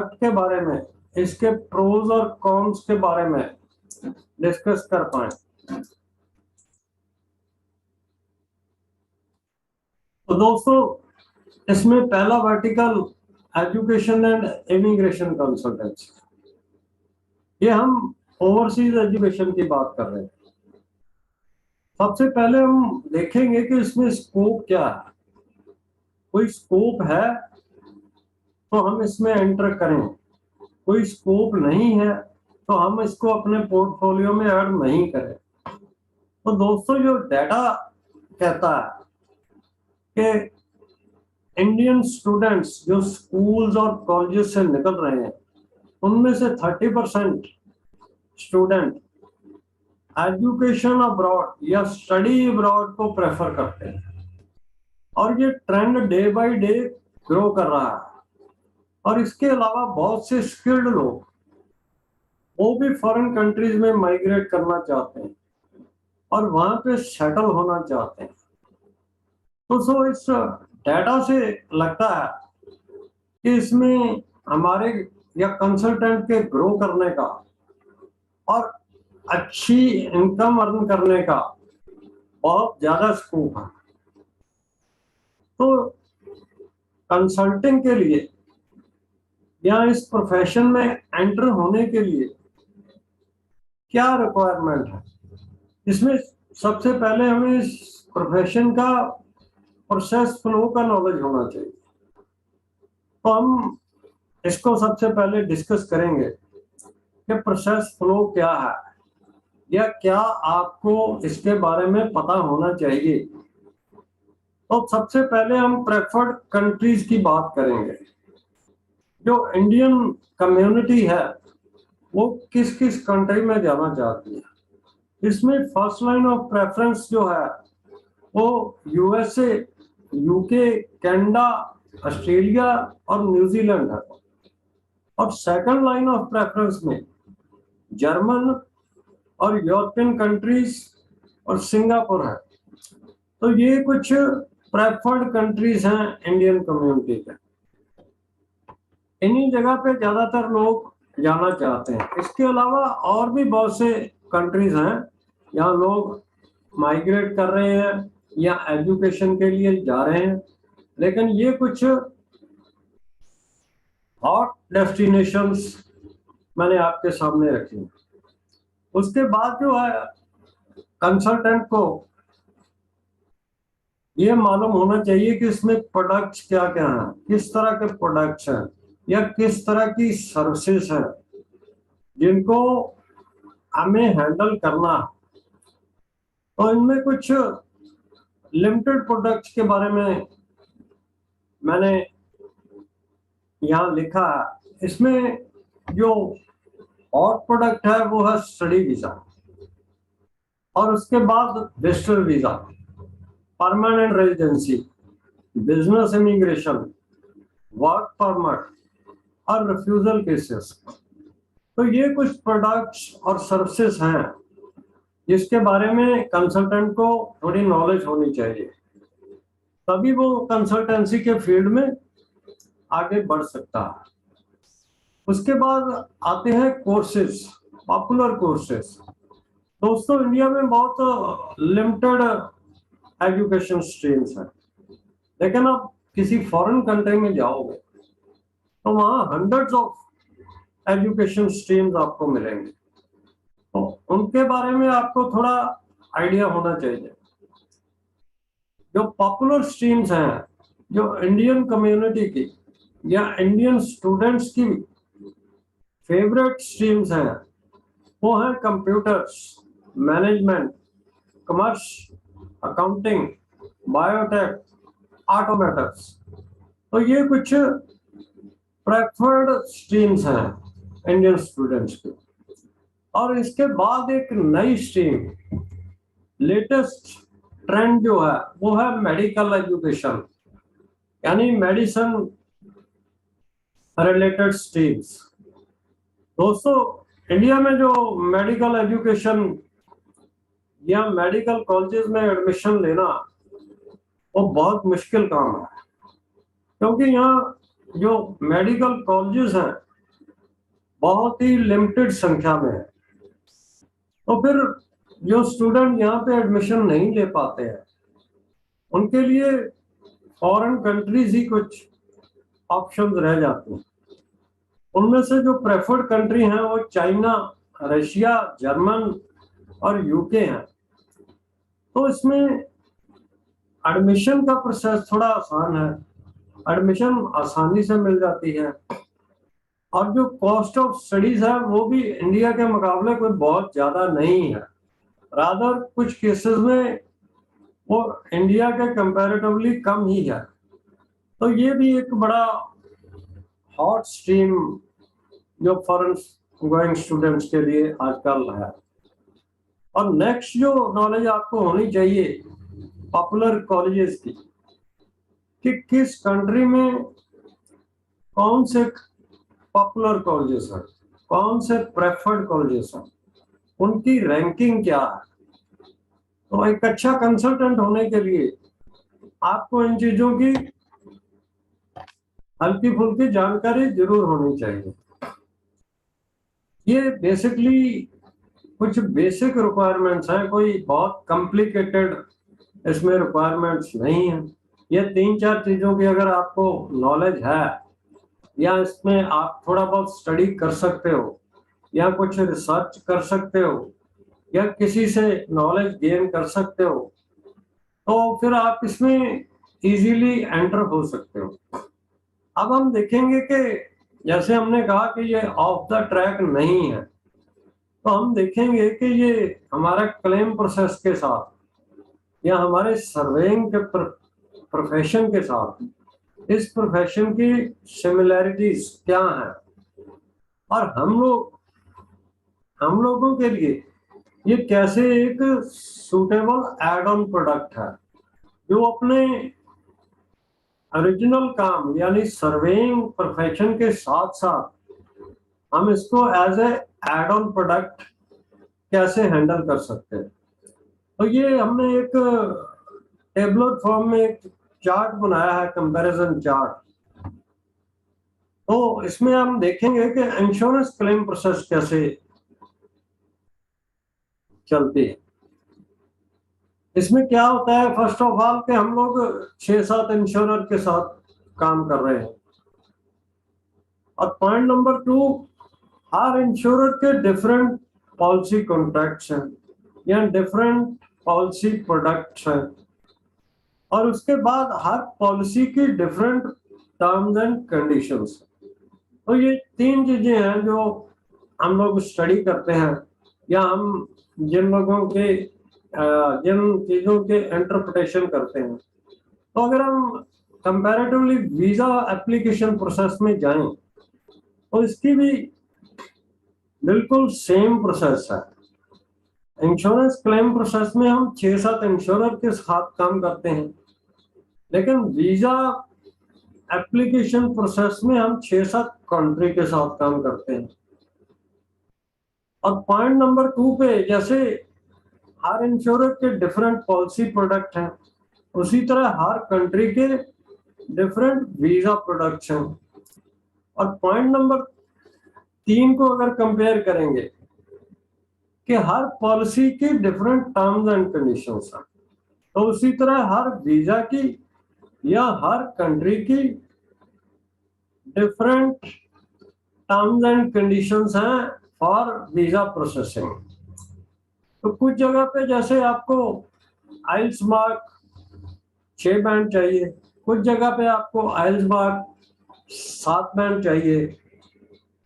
Product के बारे में, इसके प्रोज और कॉन्स के बारे में डिस्कस कर पाए। तो दोस्तों, इसमें पहला vertical education and immigration consultancy, ये हम ओवरसीज एजुकेशन की बात कर रहे हैं। सबसे पहले हम देखेंगे कि इसमें स्कोप क्या है। कोई स्कोप है तो हम इसमें एंटर करें, कोई स्कोप नहीं है तो हम इसको अपने पोर्टफोलियो में ऐड नहीं करें। तो दोस्तों, जो डाटा कहता है कि इंडियन स्टूडेंट्स जो स्कूल्स और कॉलेजेस से निकल रहे हैं, उनमें से 30% स्टूडेंट एजुकेशन अब्रॉड या स्टडी अब्रॉड को प्रेफर करते हैं, और ये trend day by day grow कर रहा है। और इसके अलावा बहुत से स्किल्ड लोग वो भी फॉरेन कंट्रीज में माइग्रेट करना चाहते हैं और वहां पे सेटल होना चाहते हैं। तो सो इस डाटा से लगता है कि इसमें हमारे या कंसल्टेंट के ग्रो करने का और अच्छी इनकम अर्न करने का बहुत ज्यादा स्कोप है। तो कंसल्टिंग के लिए या इस प्रोफेशन में एंटर होने के लिए क्या रिक्वायरमेंट है, इसमें सबसे पहले हमें इस प्रोफेशन का प्रोसेस फ्लो का नॉलेज होना चाहिए। तो हम इसको सबसे पहले डिस्कस करेंगे कि प्रोसेस फ्लो क्या है या क्या आपको इसके बारे में पता होना चाहिए। तो सबसे पहले हम प्रेफर्ड कंट्रीज की बात करेंगे। जो इंडियन कम्युनिटी है वो किस किस कंट्री में जाना चाहती है। इसमें फर्स्ट लाइन ऑफ प्रेफरेंस जो है वो यूएसए, यूके, कनाडा, ऑस्ट्रेलिया और न्यूजीलैंड है। और सेकंड लाइन ऑफ प्रेफरेंस में जर्मन और यूरोपियन कंट्रीज और सिंगापुर है। तो ये कुछ प्रेफर्ड कंट्रीज हैं इंडियन कम्युनिटी के। इन्हीं जगह पे ज्यादातर लोग जाना चाहते हैं। इसके अलावा और भी बहुत से कंट्रीज हैं जहाँ लोग माइग्रेट कर रहे हैं या एजुकेशन के लिए जा रहे हैं, लेकिन ये कुछ हॉट डेस्टिनेशंस मैंने आपके सामने रखी। उसके बाद जो है कंसल्टेंट को ये मालूम होना चाहिए कि इसमें प्रोडक्ट्स क्या क्या हैं, किस तरह के प्रोडक्ट्स हैं या किस तरह की सर्विसेज हैं जिनको हमें हैंडल करना है। तो इनमें कुछ लिमिटेड प्रोडक्ट्स के बारे में मैंने यहाँ लिखा है। इसमें जो हॉट प्रोडक्ट है वो है स्टडी वीजा, और उसके बाद visitor visa, permanent residency, business immigration, work permit और रिफ्यूजल केसेस। तो ये कुछ प्रोडक्ट्स और सर्विसेज हैं जिसके बारे में कंसल्टेंट को थोड़ी नॉलेज होनी चाहिए, तभी वो कंसल्टेंसी के फील्ड में आगे बढ़ सकता है। उसके बाद आते हैं कोर्सेज, पॉपुलर कोर्सेज। दोस्तों, इंडिया में बहुत लिमिटेड एजुकेशन स्ट्रीम्स हैं, लेकिन आप किसी फॉरेन कंट्री में जाओगे तो वहाँ हंड्रेड्स ऑफ एजुकेशन स्ट्रीम्स आपको मिलेंगे। तो उनके बारे में आपको थोड़ा आइडिया होना चाहिए। जो पॉपुलर स्ट्रीम्स हैं, जो इंडियन कम्युनिटी की या इंडियन स्टूडेंट्स की फेवरेट स्ट्रीम्स हैं, वो हैं computers, management, commerce, accounting, biotech, automatics. तो ये कुछ प्रेफर्ड स्ट्रीम्स हैं इंडियन स्टूडेंट्स की। और इसके बाद एक नई स्ट्रीम, लेटेस्ट ट्रेंड जो है वो है मेडिकल एजुकेशन, यानी मेडिसिन रिलेटेड स्ट्रीम्स। दोस्तों, इंडिया में जो मेडिकल एजुकेशन या मेडिकल कॉलेजेस में एडमिशन लेना वो बहुत मुश्किल काम है, क्योंकि यहाँ जो मेडिकल कॉलेजेस हैं बहुत ही लिमिटेड संख्या में है। तो फिर जो स्टूडेंट यहाँ पे एडमिशन नहीं ले पाते हैं उनके लिए फॉरेन कंट्रीज ही कुछ ऑप्शंस रह जाते हैं। उनमें से जो प्रेफर्ड कंट्री हैं वो चाइना, रशिया, जर्मन और यूके हैं। तो इसमें एडमिशन का प्रोसेस थोड़ा आसान है, एडमिशन आसानी से मिल जाती है, और जो कॉस्ट ऑफ स्टडीज है वो भी इंडिया के मुकाबले कोई बहुत ज्यादा नहीं है। रादर कुछ केसेस में वो इंडिया के कंपैरेटिवली कम ही है। तो ये भी एक बड़ा हॉट स्ट्रीम जो फॉरेन गोइंग स्टूडेंट्स के लिए आजकल है। और नेक्स्ट जो नॉलेज आपको होनी चाहिए पॉपुलर कॉलेजेस की, कि किस कंट्री में कौन से पॉपुलर कॉलेजेस हैं, कौन से प्रेफर्ड कॉलेजेस हैं, उनकी रैंकिंग क्या है। तो एक अच्छा कंसल्टेंट होने के लिए आपको इन चीजों की हल्की फुल्की जानकारी जरूर होनी चाहिए। ये बेसिकली कुछ बेसिक रिक्वायरमेंट्स हैं, कोई बहुत कॉम्प्लिकेटेड इसमें रिक्वायरमेंट्स नहीं है। ये 3-4 चीजों की अगर आपको नॉलेज है या इसमें आप थोड़ा बहुत स्टडी कर सकते हो या कुछ रिसर्च कर सकते हो या किसी से नॉलेज गेन कर सकते हो, तो फिर आप इसमें इजीली एंटर हो सकते हो। अब हम देखेंगे कि जैसे हमने कहा कि ये ऑफ द ट्रैक नहीं है, तो हम देखेंगे कि ये हमारा क्लेम प्रोसेस के साथ या हमारे सर्वेइंग के प्रोफेशन के साथ इस प्रोफेशन की सिमिलैरिटीज क्या हैं, और हम लोगों के लिए ये कैसे एक सूटेबल एड ऑन प्रोडक्ट है जो अपने ओरिजिनल काम यानी सर्वेइंग प्रोफेशन के साथ साथ हम इसको as a add on product कैसे हैंडल कर सकते हैं। तो ये हमने एक टेबलर फॉर्म में एक चार्ट बनाया है, कंपैरिजन चार्ट। तो इसमें हम देखेंगे कि इंश्योरेंस क्लेम प्रोसेस कैसे चलती है। इसमें क्या होता है, फर्स्ट ऑफ ऑल कि हम लोग 6-7 इंश्योरर के साथ काम कर रहे हैं, और पॉइंट नंबर 2, हर इंश्योरर के डिफरेंट पॉलिसी कॉन्ट्रैक्ट्स हैं या डिफरेंट पॉलिसी प्रोडक्ट्स हैं, और उसके बाद हर पॉलिसी की डिफरेंट टर्म्स एंड कंडीशंस। तो ये 3 चीजें हैं जो हम लोग स्टडी करते हैं, या हम जिन लोगों के जिन चीजों के इंटरप्रिटेशन करते हैं। तो अगर हम कंपैरेटिवली वीजा एप्लीकेशन प्रोसेस में जाएं तो इसकी भी बिल्कुल सेम प्रोसेस है। इंश्योरेंस क्लेम प्रोसेस में हम 6-7 इंश्योरर के साथ काम करते हैं, लेकिन वीजा एप्लीकेशन प्रोसेस में हम 6-7 कंट्री के साथ काम करते हैं। और पॉइंट नंबर 2 पे जैसे हर इंश्योरर के डिफरेंट पॉलिसी प्रोडक्ट हैं, उसी तरह हर कंट्री के डिफरेंट वीजा प्रोडक्ट्स हैं। और पॉइंट नंबर 3 को अगर कंपेयर करेंगे कि हर पॉलिसी की डिफरेंट टर्म्स एंड कंडीशंस हैं, तो उसी तरह हर वीजा की या हर कंट्री की डिफरेंट टर्म्स एंड कंडीशंस हैं फॉर वीजा प्रोसेसिंग। तो कुछ जगह पे जैसे आपको आइल्स मार्क 6 बैंड चाहिए, कुछ जगह पे आपको आइल्स मार्क 7 बैंड चाहिए,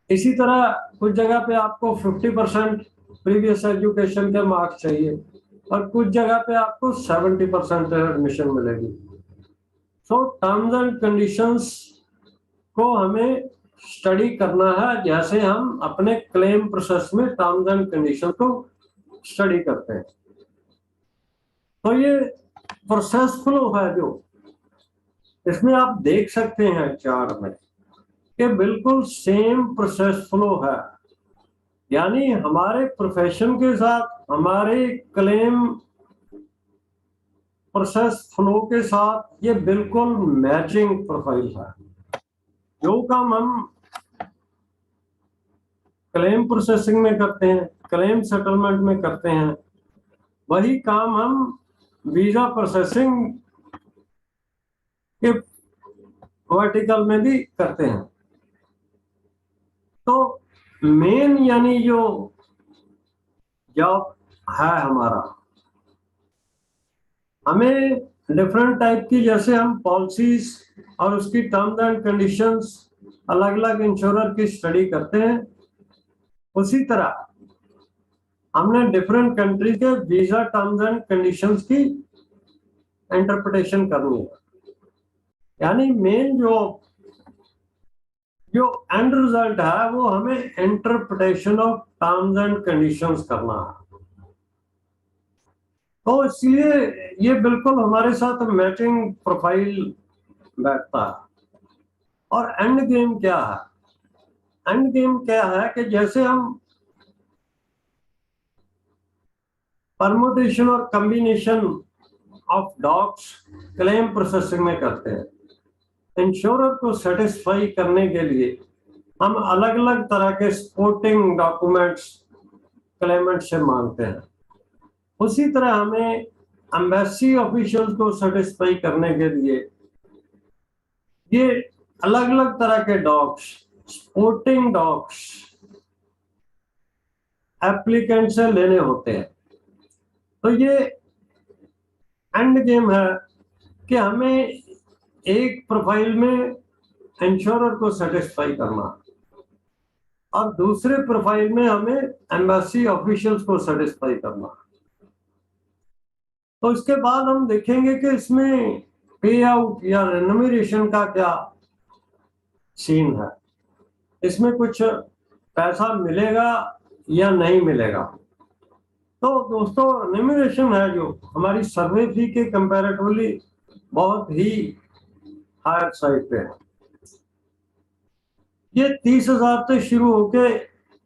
इसी तरह कुछ जगह पे आपको 50% प्रीवियस एजुकेशन के मार्क्स चाहिए, और कुछ जगह पे आपको 70% एडमिशन मिलेगी। सो टर्म्स एंड कंडीशंस को हमें स्टडी करना है, जैसे हम अपने क्लेम प्रोसेस में टर्म्स एंड कंडीशन को स्टडी करते हैं। तो ये प्रोसेस फ्लो है जो इसमें आप देख सकते हैं चार्ट में कि बिल्कुल सेम प्रोसेस फ्लो है, यानी हमारे प्रोफेशन के साथ हमारे क्लेम प्रोसेस फ्लो के साथ ये बिल्कुल मैचिंग प्रोफाइल है। जो काम हम क्लेम प्रोसेसिंग में करते हैं, क्लेम सेटलमेंट में करते हैं, वही काम हम वीजा प्रोसेसिंग के वर्टिकल में भी करते हैं। तो मेन यानी जो जॉब है हमारा, हमें डिफरेंट टाइप की, जैसे हम पॉलिसीज और उसकी टर्म्स एंड कंडीशंस अलग अलग इंश्योरर की स्टडी करते हैं, उसी तरह हमने डिफरेंट कंट्री के वीजा टर्म्स एंड कंडीशंस की इंटरप्रिटेशन करनी है। यानी मेन जो एंड रिजल्ट है वो हमें interpretation of terms and conditions करना है। तो इसलिए ये बिल्कुल हमारे साथ मैचिंग प्रोफाइल बैठता है। और एंड गेम क्या है? एंड गेम क्या है कि जैसे हम परमुटेशन और combination of docs claim processing में करते हैं, इंश्योरर को सेटिस्फाई करने के लिए हम अलग अलग तरह के सपोर्टिंग डॉक्यूमेंट्स क्लेमेंट से मांगते हैं। उसी तरह हमें एम्बेसी ऑफिशियल्स को सेटिस्फाई करने के लिए ये अलग अलग तरह के डॉक्स, सपोर्टिंग डॉक्स एप्लीकेंट से लेने होते हैं। तो ये एंड गेम है कि हमें एक प्रोफाइल में इंश्योरर को सेटिस्फाई करना और दूसरे प्रोफाइल में हमें एम्बेसी ऑफिशियल्स को सेटिस्फाई करना। तो इसके बाद हम देखेंगे कि इसमें पे आउट या रेन्यूमरेशन का क्या सीन है, इसमें कुछ पैसा मिलेगा या नहीं मिलेगा। तो दोस्तों, रेन्यूमरेशन है जो हमारी सर्वे फी के कंपैरेटिवली बहुत ही हायर साइड पे है। ये 30,000 से शुरू होके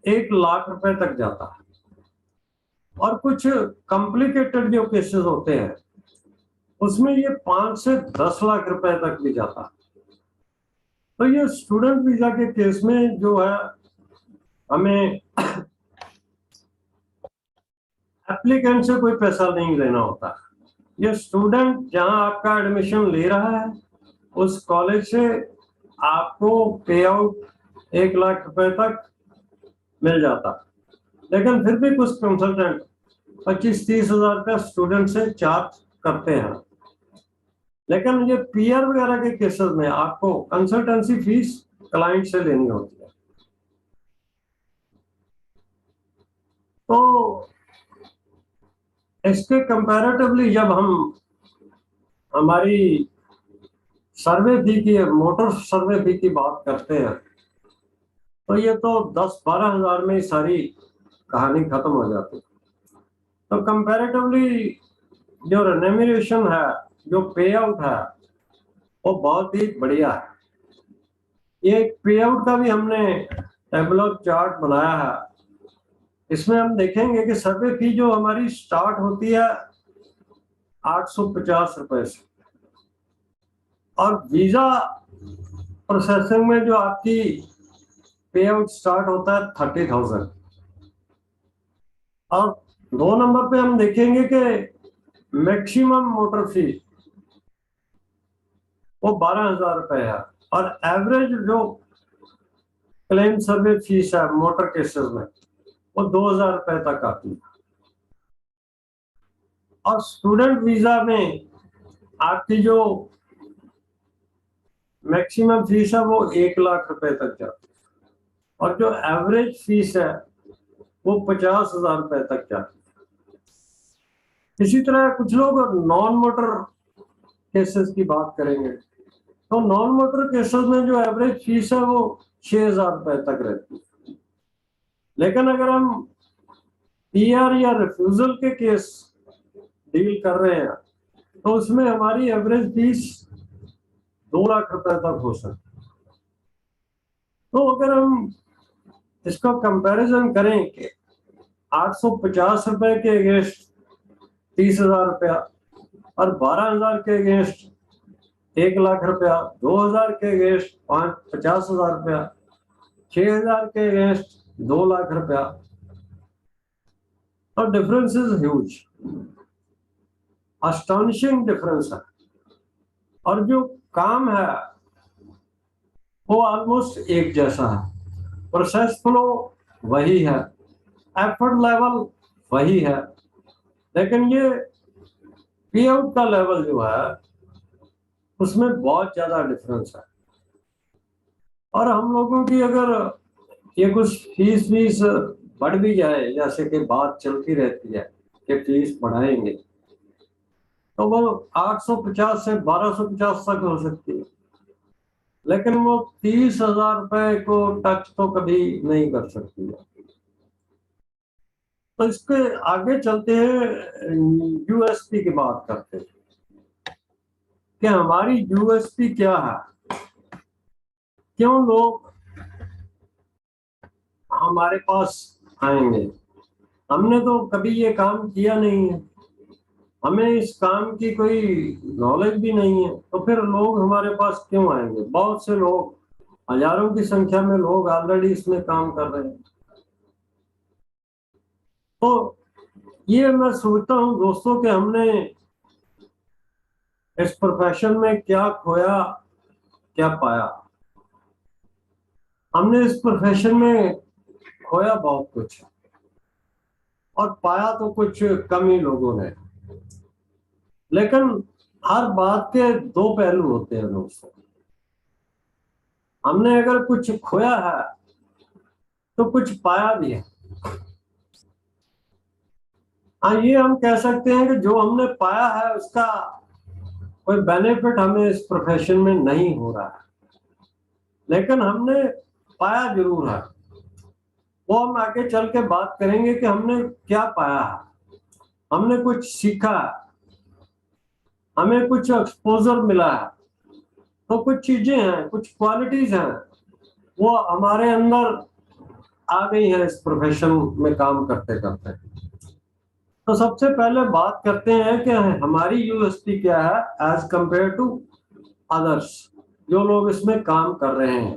1,00,000 रुपए तक जाता है। और कुछ कॉम्प्लिकेटेड जो केसेस होते हैं उसमें ये 5 से 10 लाख रुपए तक भी जाता है। तो ये स्टूडेंट वीजा के केस में जो है हमें एप्लीकेंट से कोई पैसा नहीं लेना होता। ये स्टूडेंट जहां आपका एडमिशन ले रहा है उस कॉलेज से आपको पे आउट 1,00,000 रुपए तक मिल जाता, लेकिन फिर भी कुछ कंसल्टेंट 25-30 हजार का स्टूडेंट से चार्ज करते हैं। लेकिन ये पीआर वगैरह के केसेस में आपको कंसल्टेंसी फीस क्लाइंट से लेनी होती है। तो इसके कंपैरेटिवली जब हम हमारी सर्वे फी की, मोटर सर्वे फी की बात करते हैं, तो ये तो 10-12 हजार में ही सारी कहानी खत्म हो जाती है। तो कंपैरेटिवली जो रेम्यूनरेशन है, जो पे आउट है, वो बहुत ही बढ़िया है। ये पे आउट का भी हमने टेबुलर चार्ट बनाया है। इसमें हम देखेंगे कि सर्वे फी जो हमारी स्टार्ट होती है 850 रुपए से, और वीजा प्रोसेसिंग में जो आपकी पे आउट स्टार्ट होता है 30,000। और 2 नंबर पे हम देखेंगे कि मैक्सिमम मोटर फी वो 12,000 रुपए है, और एवरेज जो क्लेम सर्वे फीस है मोटर केसेस में वो 2,000 रुपए तक आती है। और स्टूडेंट वीजा में आपकी जो मैक्सिमम फीस है वो 1,00,000 रुपए तक जाती है, और जो एवरेज फीस है वो 50,000 रुपए तक जाती है। इसी तरह कुछ लोग नॉन मोटर केसेस की बात करेंगे, तो नॉन मोटर केसेस में जो एवरेज फीस है वो 6,000 रुपए तक रहती है। लेकिन अगर हम पीआर या रिफ्यूजल के केस डील कर रहे हैं तो उसमें हमारी एवरेज फीस 2,00,000 रुपए तक हो सकती है। तो अगर हम इसका कंपैरिजन करें कि 850 रुपए के अगेंस्ट 30,000 रुपया, और 12,000 के अगेंस्ट 1,00,000 रुपया, 2,000 के अगेंस्ट 50,000 रुपया, 6,000 के अगेंस्ट 2 लाख रुपया, तो difference is huge, astonishing difference है। और जो काम है वो ऑलमोस्ट एक जैसा है, प्रोसेस फ्लो वही है, एफर्ट लेवल वही है, लेकिन ये पे आउट का लेवल जो है उसमें बहुत ज्यादा डिफरेंस है। और हम लोगों की अगर ये कुछ फीस वीस बढ़ भी जाए, जैसे कि बात चलती रहती है कि फीस बढ़ाएंगे, तो वो 850 से 1250 तक हो सकती है, लेकिन वो 30,000 रुपए को टच तो कभी नहीं कर सकती है। तो इसके आगे चलते हैं, यूएसपी की बात करते हैं कि हमारी यूएसपी क्या है, क्यों लोग हमारे पास आएंगे। हमने तो कभी ये काम किया नहीं है, हमें इस काम की कोई नॉलेज भी नहीं है, तो फिर लोग हमारे पास क्यों आएंगे। बहुत से लोग, हजारों की संख्या में लोग ऑलरेडी इसमें काम कर रहे हैं। तो ये मैं सोचता हूँ दोस्तों कि हमने इस प्रोफेशन में क्या खोया क्या पाया। हमने इस प्रोफेशन में खोया बहुत कुछ और पाया तो कुछ कम ही लोगों ने, लेकिन हर बात के दो पहलू होते हैं दोस्तों। हमने अगर कुछ खोया है तो कुछ पाया भी है। हाँ, ये हम कह सकते हैं कि जो हमने पाया है उसका कोई बेनिफिट हमें इस प्रोफेशन में नहीं हो रहा है, लेकिन हमने पाया जरूर है। वो हम आगे चल के बात करेंगे कि हमने क्या पाया है। हमने कुछ सीखा है, हमें कुछ एक्सपोजर मिला है, तो कुछ चीजें हैं, कुछ क्वालिटीज हैं, वो हमारे अंदर आ गई है इस प्रोफेशन में काम करते करते। तो सबसे पहले बात करते हैं कि हमारी यूएसपी क्या है एज कंपेयर टू अदर्स, जो लोग इसमें काम कर रहे हैं।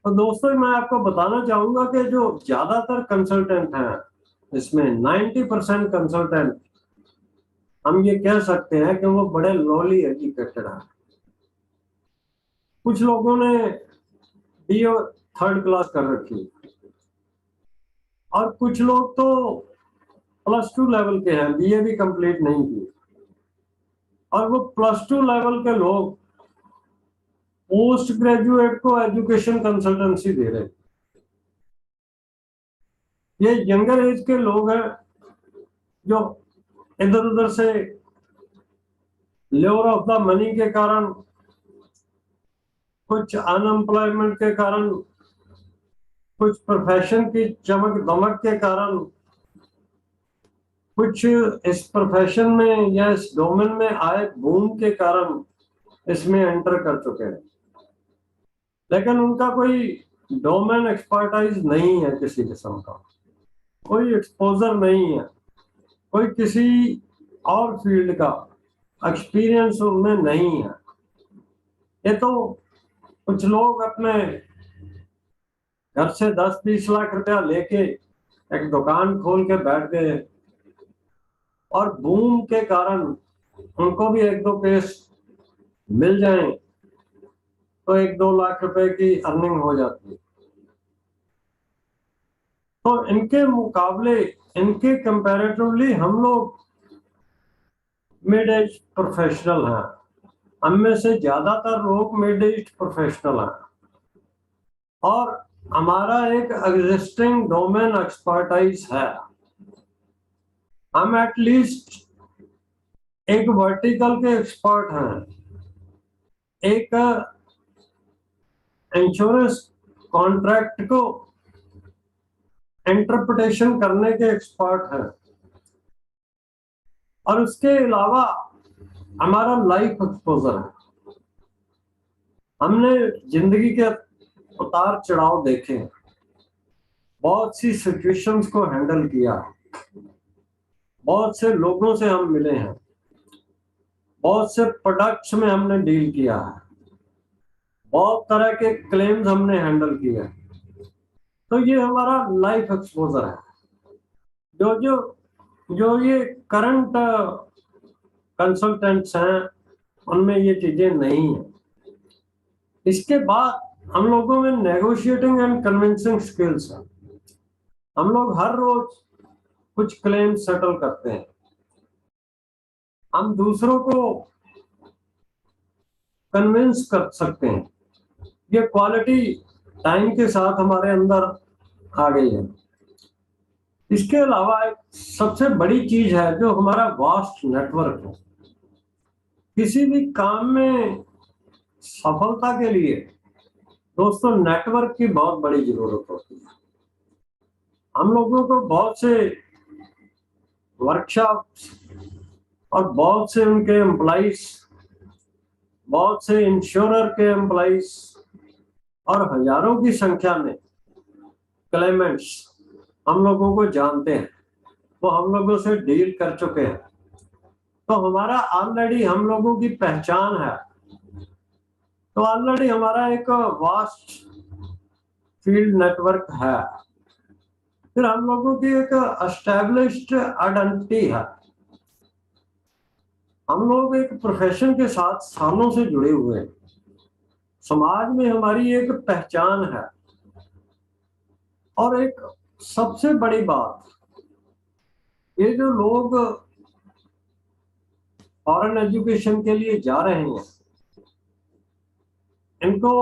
तो दोस्तों मैं आपको बताना चाहूंगा कि जो ज्यादातर कंसल्टेंट हैं इसमें 90% कंसल्टेंट, हम ये कह सकते हैं कि वो बड़े लोली एजुकेटेड हैं। कुछ लोगों ने बीए 3rd क्लास कर रखी है, और कुछ लोग तो +2 लेवल के हैं, बीए भी कंप्लीट नहीं की, और वो +2 लेवल के लोग पोस्ट ग्रेजुएट को एजुकेशन कंसल्टेंसी दे रहे हैं। ये यंगर एज के लोग हैं जो इधर उधर से लेवर ऑफ द मनी के कारण, कुछ अनएम्प्लॉयमेंट के कारण, कुछ प्रोफेशन की चमक दमक के कारण, कुछ इस प्रोफेशन में या इस डोमेन में आए बूम के कारण इसमें एंटर कर चुके हैं, लेकिन उनका कोई डोमेन एक्सपर्टाइज नहीं है, किसी किस्म का कोई एक्सपोजर नहीं है, कोई किसी और फील्ड का एक्सपीरियंस उनमें नहीं है। ये तो कुछ लोग अपने घर से 10-20 लाख रुपया लेके एक दुकान खोल के बैठ गए, और बूम के कारण उनको भी 1-2 केस मिल जाएं तो 1-2 लाख रुपए की अर्निंग हो जाती है। तो इनके मुकाबले, इनके कंपैरेटिवली हम लोग मिड एज प्रोफेशनल हैं। हम में से ज्यादातर लोग मिड एज प्रोफेशनल हैं, और हमारा एक एग्जिस्टिंग डोमेन एक्सपर्टाइज है। हम एटलीस्ट एक वर्टिकल के एक्सपर्ट हैं, एक इंश्योरेंस कॉन्ट्रैक्ट को इंटरप्रिटेशन करने के एक्सपर्ट हैं, और उसके अलावा हमारा लाइफ एक्सपोजर है। हमने जिंदगी के उतार चढ़ाव देखे, बहुत सी सिचुएशंस को हैंडल किया, बहुत से लोगों से हम मिले हैं, बहुत से प्रोडक्ट्स में हमने डील किया है, बहुत तरह के क्लेम्स हमने हैंडल किए हैं। तो ये हमारा लाइफ एक्सपोजर है। जो जो जो ये करंट कंसल्टेंट्स हैं उनमें ये चीजें नहीं है। इसके बाद हम लोगों में नेगोशिएटिंग एंड कन्विंसिंग स्किल्स है। हम लोग हर रोज कुछ क्लेम सेटल करते हैं। हम दूसरों को कन्विंस कर सकते हैं। ये क्वालिटी टाइम के साथ हमारे अंदर आ गई है। इसके अलावा एक सबसे बड़ी चीज है जो हमारा वास्ट नेटवर्क है। किसी भी काम में सफलता के लिए दोस्तों नेटवर्क की बहुत बड़ी जरूरत होती है। हम लोगों को बहुत से वर्कशॉप्स और बहुत से उनके एम्प्लॉइज, बहुत से इंश्योरर के एम्प्लॉइज और हजारों की संख्या में क्लेमेंट्स हम लोगों को जानते हैं, वो हम लोगों से डील कर चुके हैं। तो हमारा ऑलरेडी हम लोगों की पहचान है। तो ऑलरेडी हमारा एक वास्ट फील्ड नेटवर्क है। फिर हम लोगों की एक एस्टैब्लिश्ड आइडेंटिटी है। हम लोग एक प्रोफेशन के साथ सालों से जुड़े हुए हैं। समाज में हमारी एक पहचान है। और एक सबसे बड़ी बात, ये जो लोग फॉरेन एजुकेशन के लिए जा रहे हैं, इनको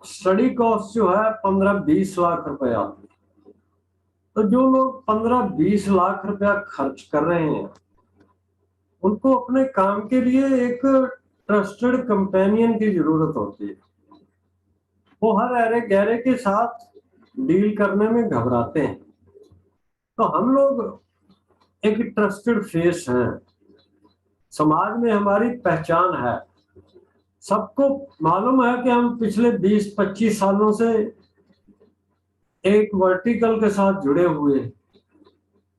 स्टडी कॉस्ट जो है 15-20 लाख रुपए आती है। तो जो लोग 15-20 लाख रुपया खर्च कर रहे हैं, उनको अपने काम के लिए एक ट्रस्टेड कंपेनियन की जरूरत होती है। वो हर अरे गहरे के साथ डील करने में घबराते हैं। तो हम लोग एक ट्रस्टेड फेस हैं। समाज में हमारी पहचान है। सबको मालूम है कि हम पिछले 20-25 सालों से एक वर्टिकल के साथ जुड़े हुए हैं।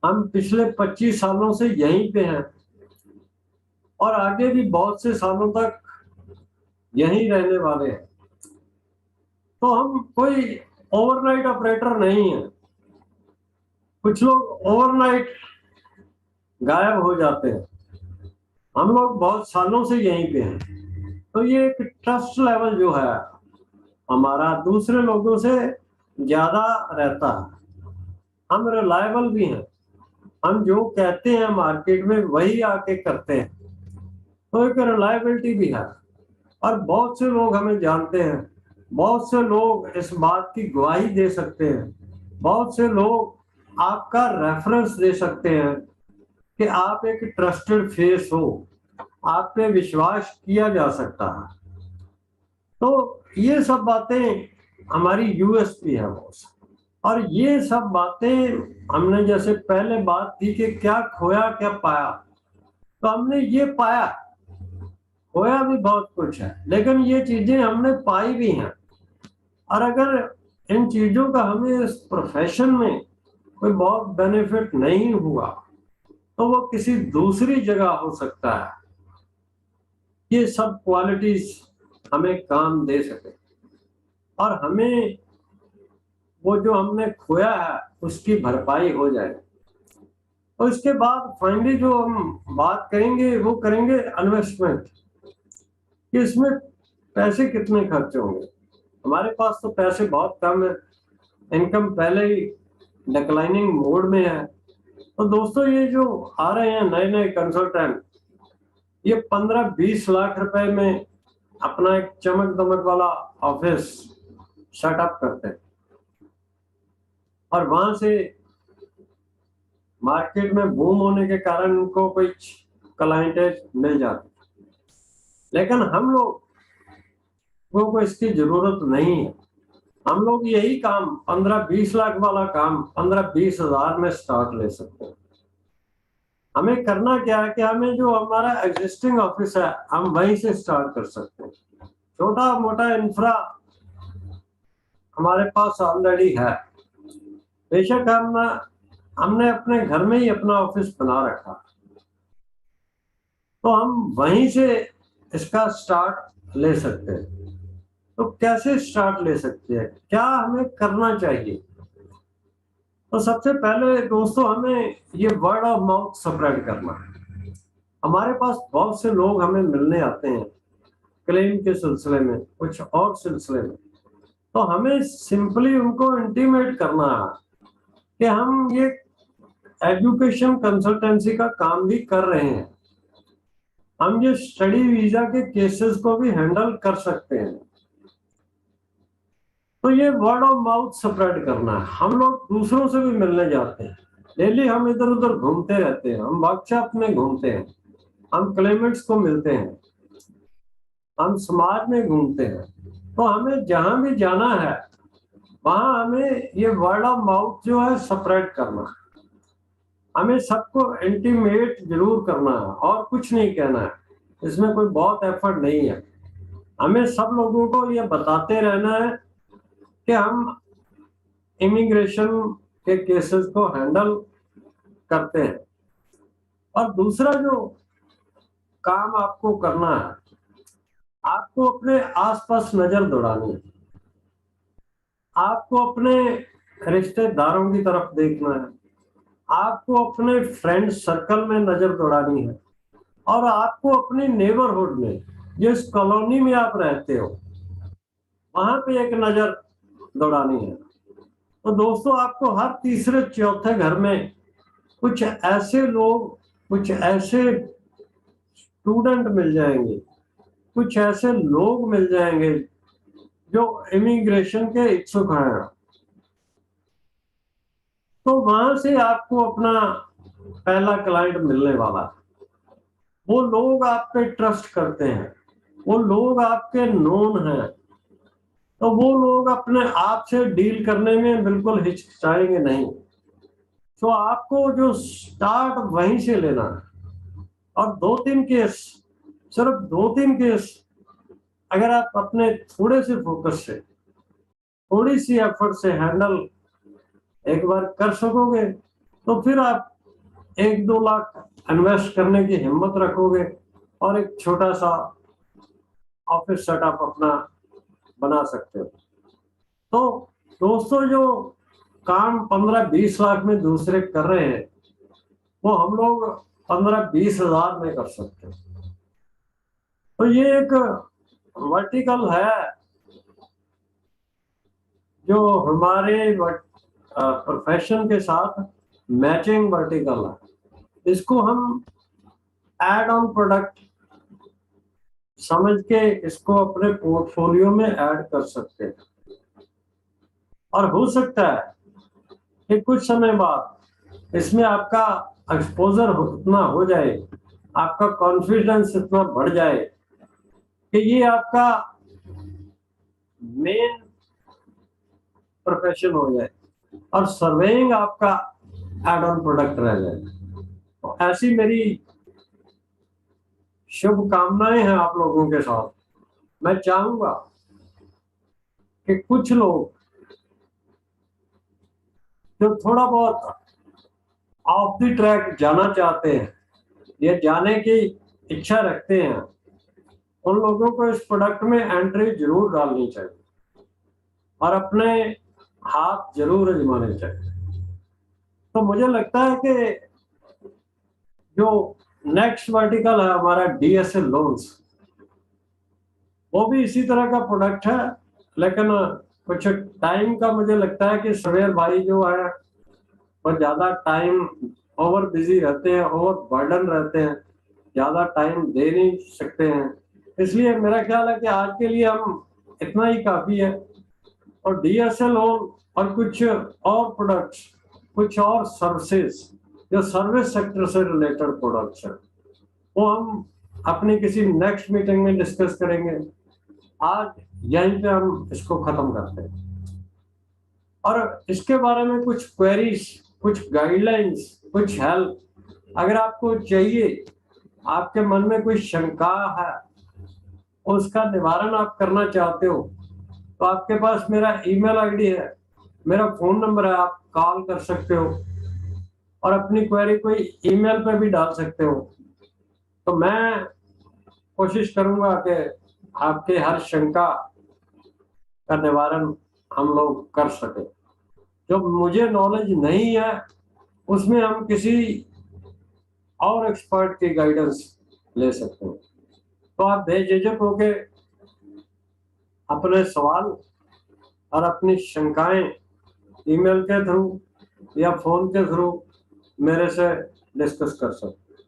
हम पिछले 25 सालों से यहीं पे हैं और आगे भी बहुत से सालों तक यहीं रहने वाले हैं। तो हम कोई ओवरनाइट ऑपरेटर नहीं है। कुछ लोग ओवरनाइट गायब हो जाते हैं। हम लोग बहुत सालों से यहीं पे हैं। तो ये एक ट्रस्ट लेवल जो है हमारा दूसरे लोगों से ज्यादा रहता है। हम रिलायबल भी हैं। हम जो कहते हैं मार्केट में वही आके करते हैं। तो एक रिलायबिलिटी भी है। और बहुत से लोग हमें जानते हैं। बहुत से लोग इस बात की गवाही दे सकते हैं। बहुत से लोग आपका रेफरेंस दे सकते हैं कि आप एक ट्रस्टेड फेस हो, आप पे विश्वास किया जा सकता है। तो ये सब बातें हमारी यूएसपी है बॉस। और ये सब बातें हमने जैसे पहले बात की कि क्या खोया क्या पाया, तो हमने ये पाया। खोया भी बहुत कुछ है, लेकिन ये चीजें हमने पाई भी हैं। और अगर इन चीजों का हमें इस प्रोफेशन में कोई बहुत बेनिफिट नहीं हुआ, तो वो किसी दूसरी जगह हो सकता है। ये सब क्वालिटीज हमें काम दे सके और हमें वो जो हमने खोया है उसकी भरपाई हो जाए। और इसके बाद फाइनली जो हम बात करेंगे वो करेंगे इन्वेस्टमेंट, कि इसमें पैसे कितने खर्च होंगे। हमारे पास तो पैसे बहुत कम है, इनकम पहले ही डिक्लाइनिंग मोड में है। तो दोस्तों ये जो आ रहे हैं नए नए कंसल्टेंट, ये 15-20 लाख रुपए में अपना एक चमक दमक वाला ऑफिस सेटअप करते हैं और वहां से मार्केट में बूम होने के कारण उनको कुछ क्लाइंटेज मिल जाती। लेकिन हम लोगों को इसकी जरूरत नहीं है। हम लोग यही काम 15-20 लाख वाला काम 15-20 हजार में स्टार्ट ले सकते हैं। हमें करना क्या है कि हमें जो हमारा एग्जिस्टिंग ऑफिस है हम वहीं से स्टार्ट कर सकते हैं। छोटा मोटा इंफ्रा हमारे पास ऑलरेडी है। बेशक हमने अपने घर में ही अपना ऑफिस बना रखा, तो हम वहीं से इसका स्टार्ट ले सकते हैं। तो कैसे स्टार्ट ले सकते हैं, क्या हमें करना चाहिए, तो सबसे पहले दोस्तों हमें ये वर्ड ऑफ माउथ स्प्रेड करना है। हमारे पास बहुत से लोग हमें मिलने आते हैं, क्लेम के सिलसिले में, कुछ और सिलसिले में। तो हमें सिंपली उनको इंटीमेट करना है कि हम ये एजुकेशन कंसल्टेंसी का काम भी कर रहे हैं, हम ये स्टडी वीजा के केसेस को भी हैंडल कर सकते हैं। तो ये वर्ड ऑफ माउथ स्प्रेड करना है। हम लोग दूसरों से भी मिलने जाते हैं, डेली हम इधर उधर घूमते रहते हैं, हम वर्कशॉप में घूमते हैं, हम क्लेमेंट्स को मिलते हैं, हम समाज में घूमते हैं। तो हमें जहां भी जाना है वहां हमें ये वर्ड ऑफ माउथ जो है स्प्रेड करना है। हमें सबको इंटीमेट जरूर करना है और कुछ नहीं कहना है, इसमें कोई बहुत एफर्ट नहीं है। हमें सब लोगों को ये बताते रहना है कि हम इमिग्रेशन के केसेस को हैंडल करते हैं। और दूसरा जो काम आपको करना है, आपको अपने आसपास नजर दौड़ानी है, आपको अपने रिश्तेदारों की तरफ देखना है, आपको अपने फ्रेंड सर्कल में नजर दौड़ानी है, और आपको अपनी नेबरहुड में, जिस कॉलोनी में आप रहते हो, वहां पे एक नजर दौड़ानी है। तो दोस्तों आपको हर तीसरे चौथे घर में कुछ ऐसे लोग, कुछ ऐसे स्टूडेंट मिल जाएंगे, कुछ ऐसे लोग मिल जाएंगे जो इमिग्रेशन के इच्छुक हैं। तो वहां से आपको अपना पहला क्लाइंट मिलने वाला है। वो लोग आप पे ट्रस्ट करते हैं, वो लोग आपके नोन हैं, तो वो लोग अपने आप से डील करने में बिल्कुल हिचकिचाएंगे नहीं। तो आपको जो स्टार्ट वहीं से लेना है। और दो तीन केस, सिर्फ दो तीन केस अगर आप अपने थोड़े से फोकस से, थोड़ी सी एफर्ट से हैंडल एक बार कर सकोगे, तो फिर आप 1-2 लाख इन्वेस्ट करने की हिम्मत रखोगे और एक छोटा सा ऑफिस सेटअप अपना बना सकते हो। तो दोस्तों जो काम 15-20 लाख में दूसरे कर रहे हैं, वो हम लोग 15-20 हज़ार में कर सकते हैं। तो ये एक वर्टिकल है जो हमारे प्रोफेशन के साथ मैचिंग वर्टिकल है। इसको हम एड ऑन प्रोडक्ट समझ के इसको अपने पोर्टफोलियो में ऐड कर सकते हैं। और हो सकता है कि कुछ समय बाद इसमें आपका एक्सपोजर इतना हो जाए, आपका कॉन्फिडेंस इतना बढ़ जाए कि ये आपका मेन प्रोफेशन हो जाए और सर्वेइंग आपका एड ऑन प्रोडक्ट रह जाए। तो ऐसी मेरी शुभकामनाएं हैं आप लोगों के साथ। मैं चाहूंगा कि कुछ लोग जो थोड़ा बहुत ऑफ द ट्रैक जाना चाहते हैं या जाने की इच्छा रखते हैं, उन लोगों को इस प्रोडक्ट में एंट्री जरूर डालनी चाहिए और अपने हाथ जरूर आजमाने चाहिए। तो मुझे लगता है कि जो नेक्स्ट वर्टिकल है हमारा डीएसए लोन्स, वो भी इसी तरह का प्रोडक्ट है, लेकिन कुछ टाइम का मुझे लगता है कि सवेर भाई जो है वो ज्यादा टाइम ओवर बिजी रहते हैं, ओवर बर्डन रहते हैं, ज्यादा टाइम दे नहीं सकते हैं। इसलिए मेरा ख्याल है कि आज के लिए हम इतना ही काफी है। और डीएसएल और कुछ और प्रोडक्ट्स, कुछ और सर्विसेज जो सर्विस सेक्टर से रिलेटेड प्रोडक्ट्स हैं, वो हम अपनी किसी नेक्स्ट मीटिंग में डिस्कस करेंगे। आज यहीं पे हम इसको खत्म करते हैं। और इसके बारे में कुछ क्वेरीज, कुछ गाइडलाइंस, कुछ हेल्प अगर आपको चाहिए, आपके मन में कोई शंका है, उसका निवारण आप करना चाहते हो, तो आपके पास मेरा ईमेल आईडी है, मेरा फोन नंबर है, आप कॉल कर सकते हो और अपनी क्वेरी कोई ईमेल पे भी डाल सकते हो। तो मैं कोशिश करूंगा कि आपके हर शंका का निवारण हम लोग कर सके। जो मुझे नॉलेज नहीं है उसमें हम किसी और एक्सपर्ट की गाइडेंस ले सकते हैं। तो आप बेझिझक होके अपने सवाल और अपनी शंकाएं ईमेल के थ्रू या फोन के थ्रू मेरे से डिस्कस कर सकते हैं।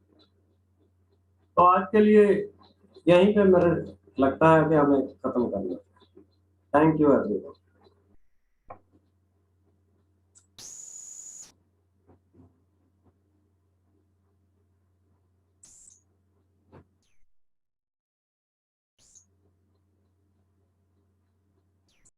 तो आज के लिए यहीं पे मेरे लगता है कि हमें खत्म करना। Thank you everyone.